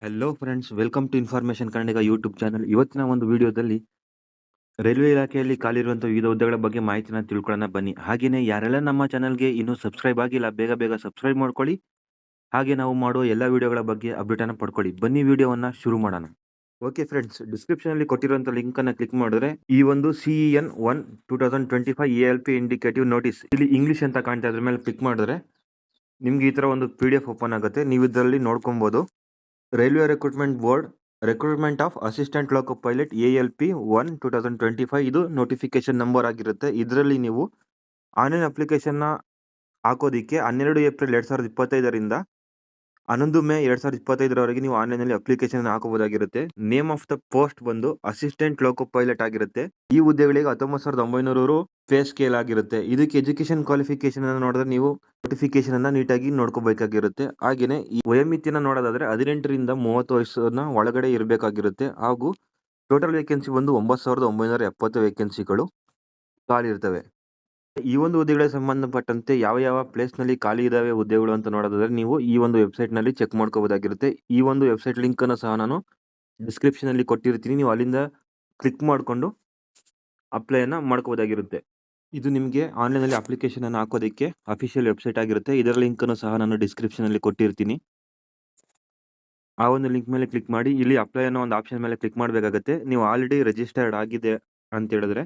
Hello friends, welcome to information Kannadiga YouTube channel. ಇವತ್ತಿನ ಒಂದು ವಿಡಿಯೋದಲ್ಲಿ ರೈಲ್ವೆ ಇಲಾಖೆಯಲ್ಲಿ ಖಾಲಿ ಇರುವಂತಹ ವಿವಿಧ ಹುದ್ದೆಗಳ ಬಗ್ಗೆ ಮಾಹಿತಿನ ತಿಳ್ಕೊಳ್ಳೋಣ ಬನ್ನಿ. ಹಾಗೆಯೇ ಯಾರೆಲ್ಲ ನಮ್ಮ ಚಾನಲ್ಗೆ ಇನ್ನೂ ಸಬ್ಸ್ಕ್ರೈಬ್ ಆಗಿಲ್ಲ, ಬೇಗ ಬೇಗ ಸಬ್ಸ್ಕ್ರೈಬ್ ಮಾಡ್ಕೊಳ್ಳಿ. ಹಾಗೆ ನಾವು ಮಾಡುವ ಎಲ್ಲ ವಿಡಿಯೋಗಳ ಬಗ್ಗೆ ಅಪ್ಡೇಟನ್ನು ಪಡ್ಕೊಳ್ಳಿ. ಬನ್ನಿ ವಿಡಿಯೋವನ್ನು ಶುರು ಮಾಡೋಣ. ಓಕೆ ಫ್ರೆಂಡ್ಸ್, ಡಿಸ್ಕ್ರಿಪ್ಷನಲ್ಲಿ ಕೊಟ್ಟಿರುವಂಥ ಲಿಂಕನ್ನು ಕ್ಲಿಕ್ ಮಾಡಿದ್ರೆ ಈ ಒಂದು CEN 1 2025 ALP ಇಂಡಿಕೇಟಿವ್ ನೋಟಿಸ್ ಇಲ್ಲಿ ಇಂಗ್ಲಿಷ್ ಅಂತ ಕಾಣ್ತಾ ಇದ್ರ ಮೇಲೆ ಕ್ಲಿಕ್ ಮಾಡಿದ್ರೆ ನಿಮ್ಗೆ ಈ ಥರ ಒಂದು PDF ಓಪನ್ ಆಗುತ್ತೆ. ನೀವು ಇದರಲ್ಲಿ ನೋಡ್ಕೊಬೋದು. Railway recruitment board recruitment of assistant loco pilot ALP 1 2025 ಇದು ನೋಟಿಫಿಕೇಶನ್ ನಂಬರ್ ಆಗಿರುತ್ತೆ. ಇದರಲ್ಲಿ ನೀವು ಆನ್ಲೈನ್ ಅಪ್ಲಿಕೇಶನ್ನ ಹಾಕೋದಿಕ್ಕೆ 12 ಏಪ್ರಿಲ್ 2025ರಿಂದ 11 ಮೇ 2025ರವರೆಗೆ ನೀವು ಆನ್ಲೈನಲ್ಲಿ ಅಪ್ಲಿಕೇಶನ್ ಹಾಕಬಹುದಾಗಿರುತ್ತೆ. ನೇಮ್ ಆಫ್ ದ ಪೋಸ್ಟ್ ಬಂದು ಅಸಿಸ್ಟೆಂಟ್ ಲೋಕೋ ಪೈಲಟ್ ಆಗಿರುತ್ತೆ. ಈ ಹುದ್ದೆಗಳಿಗೆ 19,900 ಪೇ ಸ್ಕೇಲ್ ಆಗಿರುತ್ತೆ. ಇದಕ್ಕೆ ಎಜುಕೇಶನ್ ಕ್ವಾಲಿಫಿಕೇಶನ್ ಅನ್ನು ನೋಡಿದ್ರೆ ನೀವು ನೋಟಿಫಿಕೇಶನ್ ಅನ್ನ ನೀಟಾಗಿ ನೋಡ್ಕೋಬೇಕಾಗಿರುತ್ತೆ. ಹಾಗೇನೆ ಈ ವಯೋಮಿತಿಯನ್ನು ನೋಡೋದಾದ್ರೆ 18ರಿಂದ 30 ವಯಸ್ಸನ್ನ ಒಳಗಡೆ ಇರಬೇಕಾಗಿರುತ್ತೆ. ಹಾಗೂ ಟೋಟಲ್ ವೇಕೆನ್ಸಿ ಬಂದು 9,970 ವೇಕೆನ್ಸಿಗಳು ಖಾಲಿ ಇರ್ತವೆ. ಈ ಒಂದು ಹುದ್ದೆಗಳಿಗೆ ಸಂಬಂಧಪಟ್ಟಂತೆ ಯಾವ ಪ್ಲೇಸ್ನಲ್ಲಿ ಖಾಲಿ ಇದಾವೆ ಹುದ್ದೆಗಳು ಅಂತ ನೋಡೋದಾದ್ರೆ ನೀವು ಈ ಒಂದು ವೆಬ್ಸೈಟ್ನಲ್ಲಿ ಚೆಕ್ ಮಾಡ್ಕೋಬಹುದಾಗಿರುತ್ತೆ. ಈ ಒಂದು ವೆಬ್ಸೈಟ್ ಲಿಂಕನ್ನು ಸಹ ನಾನು ಡಿಸ್ಕ್ರಿಪ್ಷನಲ್ಲಿ ಕೊಟ್ಟಿರ್ತೀನಿ. ನೀವು ಅಲ್ಲಿಂದ ಕ್ಲಿಕ್ ಮಾಡಿಕೊಂಡು ಅಪ್ಲೈಯನ್ನು ಮಾಡ್ಕೋಬಹುದಾಗಿರುತ್ತೆ. ಇದು ನಿಮಗೆ ಆನ್ಲೈನಲ್ಲಿ ಅಪ್ಲಿಕೇಶನ್ ಅನ್ನು ಹಾಕೋದಕ್ಕೆ ಅಫಿಷಿಯಲ್ ವೆಬ್ಸೈಟ್ ಆಗಿರುತ್ತೆ. ಇದರ ಲಿಂಕನ್ನು ಸಹ ನಾನು ಡಿಸ್ಕ್ರಿಪ್ಷನಲ್ಲಿ ಕೊಟ್ಟಿರ್ತೀನಿ. ಆ ಒಂದು ಲಿಂಕ್ ಮೇಲೆ ಕ್ಲಿಕ್ ಮಾಡಿ ಇಲ್ಲಿ ಅಪ್ಲೈ ಅನ್ನೋ ಒಂದು ಆಪ್ಷನ್ ಮೇಲೆ ಕ್ಲಿಕ್ ಮಾಡಬೇಕಾಗುತ್ತೆ. ನೀವು ಆಲ್ರೆಡಿ ರಿಜಿಸ್ಟರ್ಡ್ ಆಗಿದೆ ಅಂತ ಹೇಳಿದ್ರೆ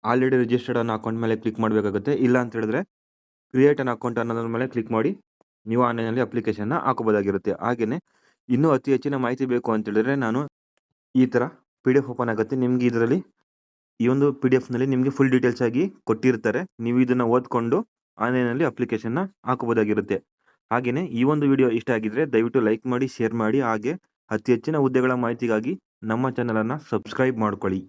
ಆಲ್ರೆಡಿ ರಿಜಿಸ್ಟರ್ಡ್ ಅನ್ನೋ ಅಕೌಂಟ್ ಮೇಲೆ ಕ್ಲಿಕ್ ಮಾಡಬೇಕಾಗುತ್ತೆ. ಇಲ್ಲ ಅಂತ ಹೇಳಿದ್ರೆ ಕ್ರಿಯೇಟ್ ಅನ್ ಅಕೌಂಟ್ ಅನ್ನೋದ್ರ ಮೇಲೆ ಕ್ಲಿಕ್ ಮಾಡಿ ನೀವು ಆನ್ಲೈನಲ್ಲಿ ಅಪ್ಲಿಕೇಶನ್ನ ಹಾಕೋಬೋದಾಗಿರುತ್ತೆ. ಹಾಗೆಯೇ ಇನ್ನೂ ಅತಿ ಹೆಚ್ಚಿನ ಮಾಹಿತಿ ಬೇಕು ಅಂತ ಹೇಳಿದ್ರೆ ನಾನು ಈ ಥರ PDF ಓಪನ್ ಆಗುತ್ತೆ. ನಿಮಗೆ ಇದರಲ್ಲಿ ಈ ಒಂದು PDFನಲ್ಲಿ ನಿಮಗೆ ಫುಲ್ ಡೀಟೇಲ್ಸ್ ಆಗಿ ಕೊಟ್ಟಿರ್ತಾರೆ. ನೀವು ಇದನ್ನು ಓದ್ಕೊಂಡು ಆನ್ಲೈನಲ್ಲಿ ಅಪ್ಲಿಕೇಶನ್ನ ಹಾಕೋಬೋದಾಗಿರುತ್ತೆ. ಹಾಗೆಯೇ ಈ ಒಂದು ವಿಡಿಯೋ ಇಷ್ಟ ಆಗಿದ್ರೆ ದಯವಿಟ್ಟು ಲೈಕ್ ಮಾಡಿ, ಶೇರ್ ಮಾಡಿ. ಹಾಗೆ ಅತಿ ಹೆಚ್ಚಿನ ಹುದ್ದೆಗಳ ಮಾಹಿತಿಗಾಗಿ ನಮ್ಮ ಚಾನಲನ್ನು ಸಬ್ಸ್ಕ್ರೈಬ್ ಮಾಡ್ಕೊಳ್ಳಿ.